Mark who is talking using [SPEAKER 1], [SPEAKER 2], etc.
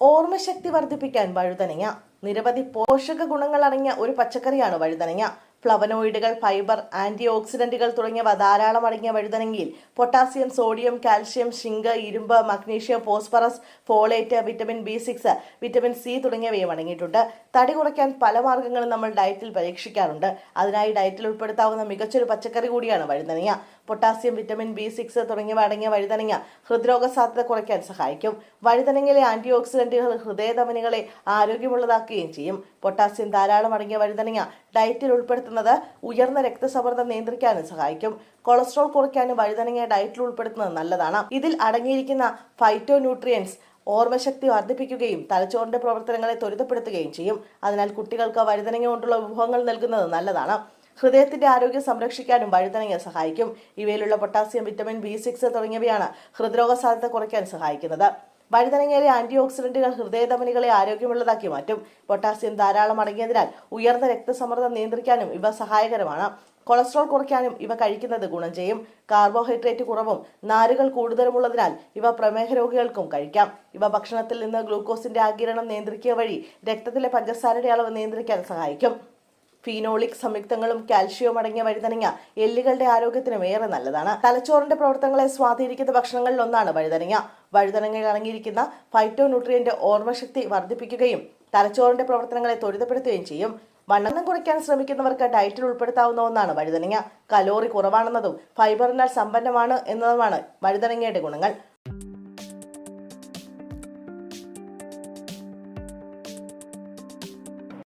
[SPEAKER 1] ഓർമ്മശക്തി വർദ്ധിപ്പിക്കാൻ വഴുതനങ്ങ. നിരവധി പോഷക ഗുണങ്ങൾ അടങ്ങിയ ഒരു പച്ചക്കറിയാണ് വഴുതനങ്ങ. ഫ്ലവനോയിഡുകൾ, ഫൈബർ, ആന്റി ഓക്സിഡന്റുകൾ തുടങ്ങിയവ ധാരാളം അടങ്ങിയ വഴുതനങ്ങയിൽ പൊട്ടാസ്യം, സോഡിയം, കാൽഷ്യം, സിങ്ക്, ഇരുമ്പ്, magnesium, phosphorus, folate, vitamin B6, vitamin C തുടങ്ങിയവയും അടങ്ങിയിട്ടുണ്ട്. തടി കുറയ്ക്കാൻ പല മാർഗങ്ങളും നമ്മൾ ഡയറ്റിൽ പരീക്ഷിക്കാറുണ്ട്. അതിനായി ഡയറ്റിൽ ഉൾപ്പെടുത്താവുന്ന മികച്ചൊരു പച്ചക്കറി കൂടിയാണ് വഴുതനങ്ങ. പൊട്ടാസ്യം, വിറ്റമിൻ B6 തുടങ്ങിയവ അടങ്ങിയ വഴുതനങ്ങ ഹൃദ്രോഗ സാധ്യത കുറയ്ക്കാൻ സഹായിക്കും. വഴുതനങ്ങയിലെ ആന്റി ഓക്സിഡന്റുകൾ ഹൃദയധമനികളെ ആരോഗ്യമുള്ളതാക്കുകയും ചെയ്യും. പൊട്ടാസ്യം ധാരാളം അടങ്ങിയ വഴുതനങ്ങ ഡയറ്റിൽ ഉൾപ്പെടുത്തുന്നത് ഉയർന്ന രക്തസമ്മർദ്ദം നിയന്ത്രിക്കാനും സഹായിക്കും. കൊളസ്ട്രോൾ കുറയ്ക്കാനും വഴുതനങ്ങ ഡയറ്റിൽ ഉൾപ്പെടുത്തുന്നത് നല്ലതാണ്. ഇതിൽ അടങ്ങിയിരിക്കുന്ന ഫൈറ്റോ ന്യൂട്രിയൻസ് ഓർമ്മശക്തി വർദ്ധിപ്പിക്കുകയും തലച്ചോറിന്റെ പ്രവർത്തനങ്ങളെ ത്വരിതപ്പെടുത്തുകയും ചെയ്യും. അതിനാൽ കുട്ടികൾക്ക് വഴുതനങ്ങ കൊണ്ടുള്ള വിഭവങ്ങൾ നൽകുന്നത് നല്ലതാണ്. ഹൃദയത്തിന്റെ ആരോഗ്യം സംരക്ഷിക്കാനും വഴുതനങ്ങ സഹായിക്കും. ഇവയിലുള്ള പൊട്ടാസ്യം, വിറ്റമിൻ B6 തുടങ്ങിയവയാണ് ഹൃദ്രോഗ സാധ്യത കുറയ്ക്കാൻ സഹായിക്കുന്നത്. വഴുതനങ്ങയിലെ ആന്റി ഓക്സിഡന്റുകൾ ഹൃദയധമനികളെ ആരോഗ്യമുള്ളതാക്കി മാറ്റും. പൊട്ടാസ്യം ധാരാളം അടങ്ങിയതിനാൽ ഉയർന്ന രക്തസമ്മർദ്ദം നിയന്ത്രിക്കാനും ഇവ സഹായകരമാണ്. കൊളസ്ട്രോൾ കുറയ്ക്കാനും ഇവ കഴിക്കുന്നത് ഗുണം ചെയ്യും. കാർബോഹൈഡ്രേറ്റ് കുറവും നാരുകൾ കൂടുതലുമുള്ളതിനാൽ ഇവ പ്രമേഹ രോഗികൾക്കും കഴിക്കാം. ഇവ ഭക്ഷണത്തിൽ നിന്ന് ഗ്ലൂക്കോസിന്റെ ആഗിരണം നിയന്ത്രിക്കുക വഴി രക്തത്തിലെ പഞ്ചസാരയുടെ അളവ് നിയന്ത്രിക്കാൻ സഹായിക്കും. ഫീനോളിക് സംയുക്തങ്ങളും കാൽഷ്യവും അടങ്ങിയ വഴുതനങ്ങ എല്ലുകളുടെ ആരോഗ്യത്തിനും ഏറെ നല്ലതാണ്. തലച്ചോറിന്റെ പ്രവർത്തനങ്ങളെ സ്വാധീനിക്കുന്ന ഭക്ഷണങ്ങളിൽ ഒന്നാണ് വഴുതനങ്ങ. വഴുതനങ്ങയിൽ അടങ്ങിയിരിക്കുന്ന ഫൈറ്റോ ന്യൂട്രിയന്റ് ഓർമ്മശക്തി വർദ്ധിപ്പിക്കുകയും തലച്ചോറിന്റെ പ്രവർത്തനങ്ങളെ ത്വരിതപ്പെടുത്തുകയും ചെയ്യും. വണ്ണം കുറയ്ക്കാൻ ശ്രമിക്കുന്നവർക്ക് ഡയറ്റിൽ ഉൾപ്പെടുത്താവുന്ന ഒന്നാണ് വഴുതനങ്ങ. കലോറി കുറവാണെന്നതും ഫൈബറിനാൽ സമ്പന്നമാണ് എന്നതുമാണ് വഴുതനങ്ങയുടെ ഗുണങ്ങൾ.